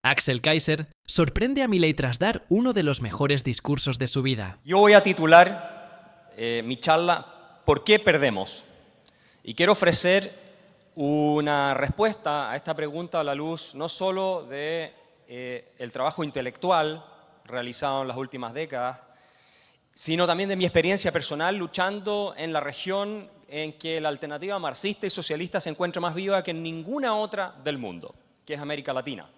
Axel Kaiser sorprende a Milei tras dar uno de los mejores discursos de su vida. Yo voy a titular mi charla ¿Por qué perdemos? Y quiero ofrecer una respuesta a esta pregunta a la luz no solo de el trabajo intelectual realizado en las últimas décadas, sino también de mi experiencia personal luchando en la región en que la alternativa marxista y socialista se encuentra más viva que en ninguna otra del mundo, que es América Latina.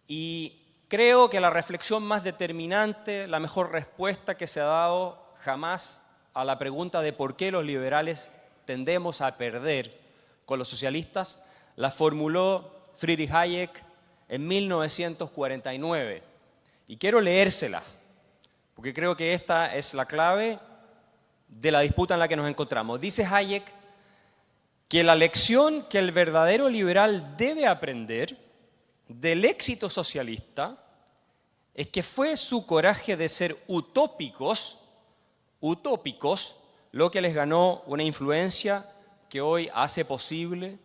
Y creo que la reflexión más determinante, la mejor respuesta que se ha dado jamás a la pregunta de por qué los liberales tendemos a perder con los socialistas, la formuló Friedrich Hayek en 1949. Y quiero leérsela, porque creo que esta es la clave de la disputa en la que nos encontramos. Dice Hayek que la lección que el verdadero liberal debe aprender del éxito socialista es que fue su coraje de ser utópicos, lo que les ganó una influencia que hoy hace posible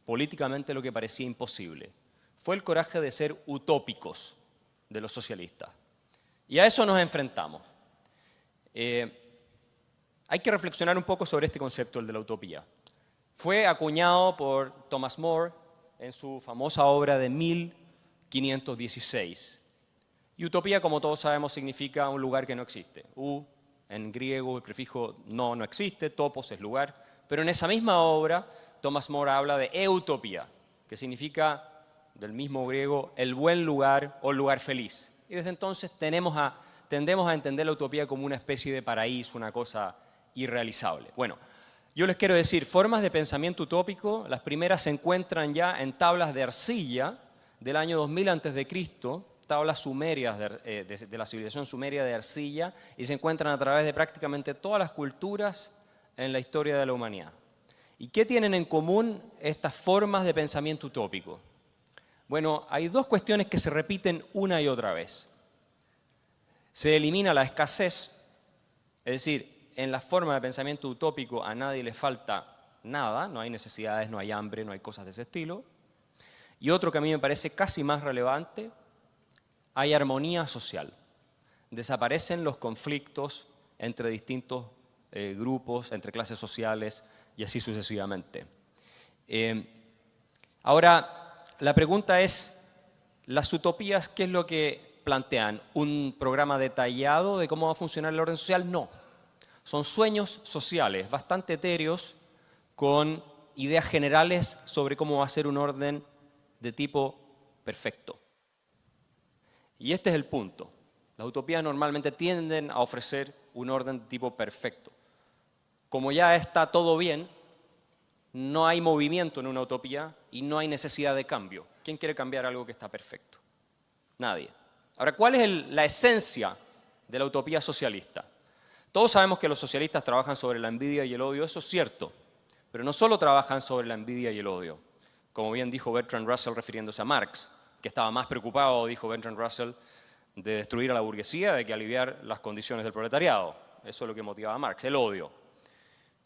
políticamente lo que parecía imposible. Fue el coraje de ser utópicos de los socialistas. Y a eso nos enfrentamos. Hay que reflexionar un poco sobre este concepto, el de la utopía. Fue acuñado por Thomas More en su famosa obra de 1516. Y utopía, como todos sabemos, significa un lugar que no existe. En griego, el prefijo no existe, topos es lugar. Pero en esa misma obra, Thomas More habla de eutopía, que significa, del mismo griego, el buen lugar o el lugar feliz. Y desde entonces tendemos a entender la utopía como una especie de paraíso, una cosa irrealizable. Bueno, yo les quiero decir, formas de pensamiento utópico, las primeras se encuentran ya en tablas de arcilla del año 2000 a.C., tablas sumerias de la civilización sumeria de arcilla, y se encuentran a través de prácticamente todas las culturas en la historia de la humanidad. ¿Y qué tienen en común estas formas de pensamiento utópico? Bueno, hay dos cuestiones que se repiten una y otra vez. Se elimina la escasez, es decir, en la forma de pensamiento utópico a nadie le falta nada, no hay necesidades, no hay hambre, no hay cosas de ese estilo. Y otro que a mí me parece casi más relevante, hay armonía social. Desaparecen los conflictos entre distintos grupos, entre clases sociales y así sucesivamente. Ahora, la pregunta es, ¿las utopías qué es lo que plantean? ¿Un programa detallado de cómo va a funcionar el orden social? No. Son sueños sociales bastante etéreos con ideas generales sobre cómo va a ser un orden de tipo perfecto. Y este es el punto. Las utopías normalmente tienden a ofrecer un orden de tipo perfecto. Como ya está todo bien, no hay movimiento en una utopía y no hay necesidad de cambio. ¿Quién quiere cambiar algo que está perfecto? Nadie. Ahora, ¿cuál es la esencia de la utopía socialista? Todos sabemos que los socialistas trabajan sobre la envidia y el odio, eso es cierto, pero no solo trabajan sobre la envidia y el odio. Como bien dijo Bertrand Russell refiriéndose a Marx, que estaba más preocupado, dijo Bertrand Russell, de destruir a la burguesía de que aliviar las condiciones del proletariado. Eso es lo que motivaba a Marx, el odio.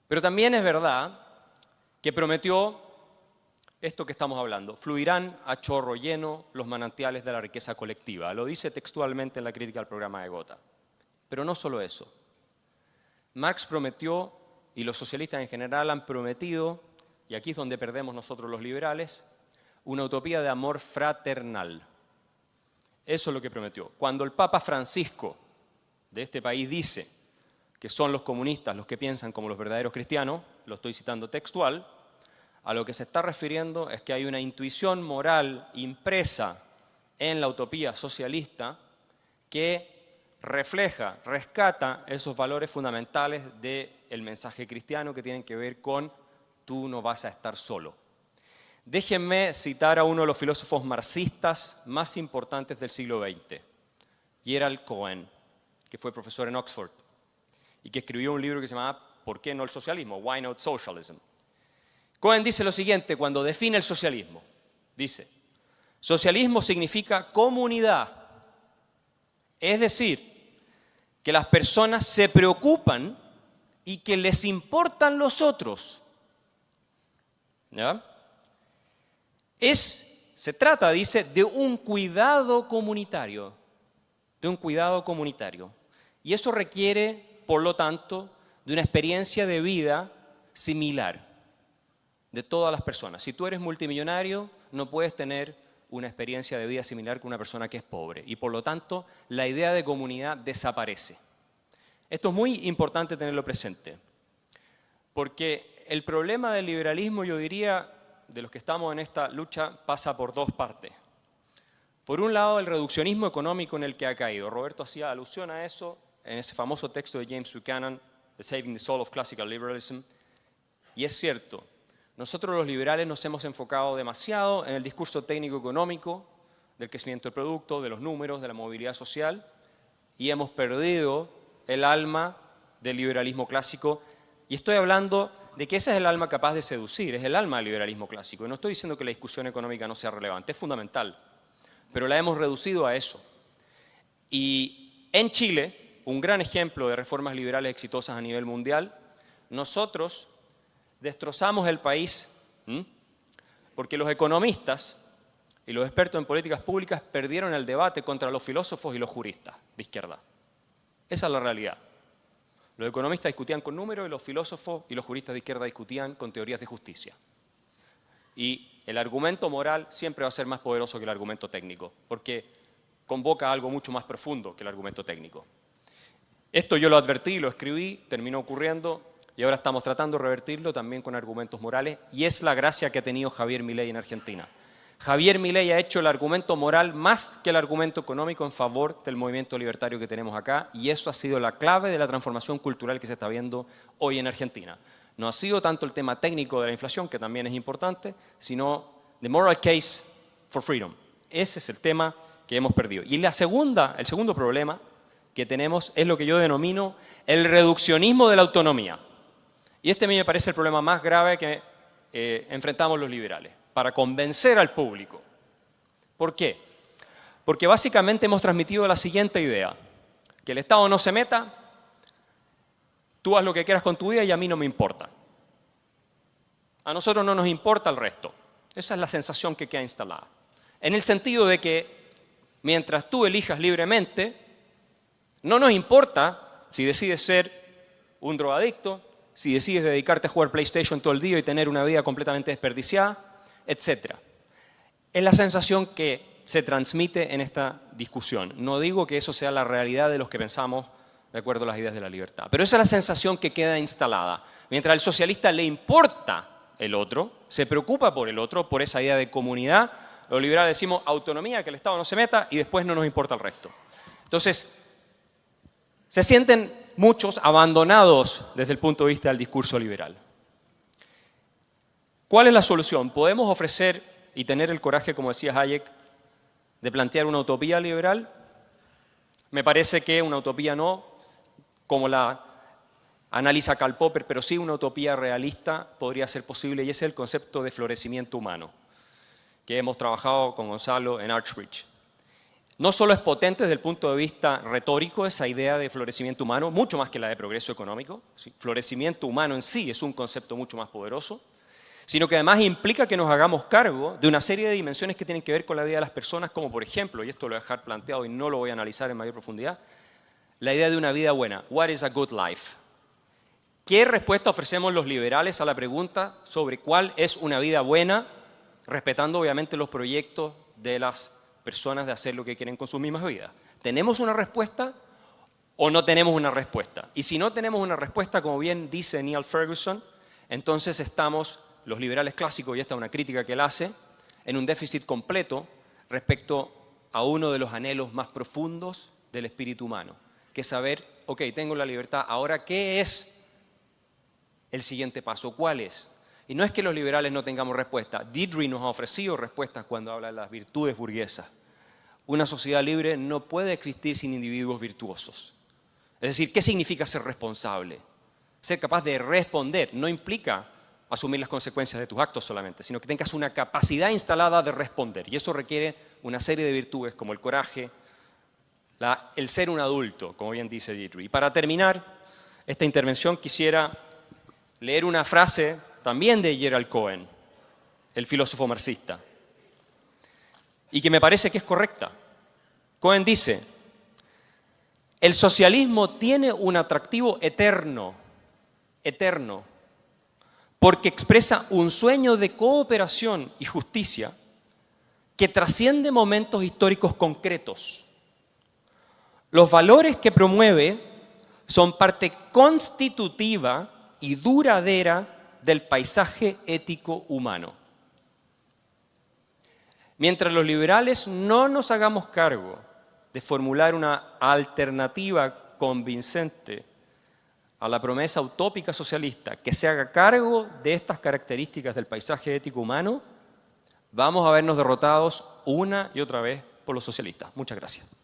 Pero también es verdad que prometió esto que estamos hablando, fluirán a chorro lleno los manantiales de la riqueza colectiva. Lo dice textualmente en la crítica al programa de Gotha. Pero no solo eso. Marx prometió, y los socialistas en general han prometido, y aquí es donde perdemos nosotros los liberales, una utopía de amor fraternal. Eso es lo que prometió. Cuando el Papa Francisco de este país dice que son los comunistas los que piensan como los verdaderos cristianos, lo estoy citando textual, a lo que se está refiriendo es que hay una intuición moral impresa en la utopía socialista que refleja, rescata esos valores fundamentales del mensaje cristiano que tienen que ver con tú no vas a estar solo. Déjenme citar a uno de los filósofos marxistas más importantes del siglo XX, Gerald Cohen, que fue profesor en Oxford y que escribió un libro que se llamaba ¿Por qué no el socialismo? Why not socialism? Cohen dice lo siguiente cuando define el socialismo. Dice, socialismo significa comunidad. Es decir, que las personas se preocupan y que les importan los otros. ¿Ya? Es se trata, dice, de un cuidado comunitario. De un cuidado comunitario. Y eso requiere, por lo tanto, de una experiencia de vida similar de todas las personas. Si tú eres multimillonario, no puedes tener una experiencia de vida similar que una persona que es pobre. Y por lo tanto, la idea de comunidad desaparece. Esto es muy importante tenerlo presente. Porque el problema del liberalismo, yo diría, de los que estamos en esta lucha, pasa por dos partes. Por un lado, el reduccionismo económico en el que ha caído. Roberto hacía alusión a eso en ese famoso texto de James Buchanan, The Saving the Soul of Classical Liberalism. Y es cierto, nosotros los liberales nos hemos enfocado demasiado en el discurso técnico-económico, del crecimiento del producto, de los números, de la movilidad social, y hemos perdido el alma del liberalismo clásico. Y estoy hablando de que ese es el alma capaz de seducir, es el alma del liberalismo clásico. Y no estoy diciendo que la discusión económica no sea relevante, es fundamental, pero la hemos reducido a eso. Y en Chile, un gran ejemplo de reformas liberales exitosas a nivel mundial, nosotros destrozamos el país porque los economistas y los expertos en políticas públicas perdieron el debate contra los filósofos y los juristas de izquierda. Esa es la realidad. Los economistas discutían con números y los filósofos y los juristas de izquierda discutían con teorías de justicia. Y el argumento moral siempre va a ser más poderoso que el argumento técnico, porque convoca algo mucho más profundo que el argumento técnico. Esto yo lo advertí, lo escribí, terminó ocurriendo y ahora estamos tratando de revertirlo también con argumentos morales y es la gracia que ha tenido Javier Milei en Argentina. Javier Milei ha hecho el argumento moral más que el argumento económico en favor del movimiento libertario que tenemos acá y eso ha sido la clave de la transformación cultural que se está viendo hoy en Argentina. No ha sido tanto el tema técnico de la inflación, que también es importante, sino the moral case for freedom. Ese es el tema que hemos perdido. Y el segundo problema que tenemos es lo que yo denomino el reduccionismo de la autonomía. Y este a mí me parece el problema más grave que enfrentamos los liberales, para convencer al público. ¿Por qué? Porque básicamente hemos transmitido la siguiente idea, que el Estado no se meta, tú haz lo que quieras con tu vida y a mí no me importa. A nosotros no nos importa el resto. Esa es la sensación que queda instalada. En el sentido de que mientras tú elijas libremente, no nos importa si decides ser un drogadicto, si decides dedicarte a jugar PlayStation todo el día y tener una vida completamente desperdiciada, etc. Es la sensación que se transmite en esta discusión. No digo que eso sea la realidad de los que pensamos de acuerdo a las ideas de la libertad, pero esa es la sensación que queda instalada. Mientras al socialista le importa el otro, se preocupa por el otro, por esa idea de comunidad, los liberales decimos autonomía, que el Estado no se meta y después no nos importa el resto. Entonces, se sienten muchos abandonados desde el punto de vista del discurso liberal. ¿Cuál es la solución? ¿Podemos ofrecer y tener el coraje, como decía Hayek, de plantear una utopía liberal? Me parece que una utopía no, como la analiza Karl Popper, pero sí una utopía realista podría ser posible y ese es el concepto de florecimiento humano, que hemos trabajado con Gonzalo en Archbridge. No solo es potente desde el punto de vista retórico esa idea de florecimiento humano, mucho más que la de progreso económico. ¿Sí? Florecimiento humano en sí es un concepto mucho más poderoso, sino que además implica que nos hagamos cargo de una serie de dimensiones que tienen que ver con la vida de las personas, como por ejemplo, y esto lo voy a dejar planteado y no lo voy a analizar en mayor profundidad, la idea de una vida buena. What is a good life? ¿Qué respuesta ofrecemos los liberales a la pregunta sobre cuál es una vida buena, respetando obviamente los proyectos de las personas de hacer lo que quieren con sus mismas vidas? ¿Tenemos una respuesta o no tenemos una respuesta? Y si no tenemos una respuesta, como bien dice Neil Ferguson, entonces estamos, los liberales clásicos, y esta es una crítica que él hace, en un déficit completo respecto a uno de los anhelos más profundos del espíritu humano, que es saber, ok, tengo la libertad, ahora, ¿qué es el siguiente paso? ¿Cuál es? Y no es que los liberales no tengamos respuesta. Diderot nos ha ofrecido respuestas cuando habla de las virtudes burguesas. Una sociedad libre no puede existir sin individuos virtuosos. Es decir, ¿qué significa ser responsable? Ser capaz de responder no implica asumir las consecuencias de tus actos solamente, sino que tengas una capacidad instalada de responder. Y eso requiere una serie de virtudes como el coraje, el ser un adulto, como bien dice Diderot. Y para terminar esta intervención quisiera leer una frase también de Gerald Cohen, el filósofo marxista. y que me parece que es correcta. Cohen dice, el socialismo tiene un atractivo eterno, porque expresa un sueño de cooperación y justicia que trasciende momentos históricos concretos. Los valores que promueve son parte constitutiva y duradera del paisaje ético humano. Mientras los liberales no nos hagamos cargo de formular una alternativa convincente a la promesa utópica socialista que se haga cargo de estas características del paisaje ético humano, vamos a vernos derrotados una y otra vez por los socialistas. Muchas gracias.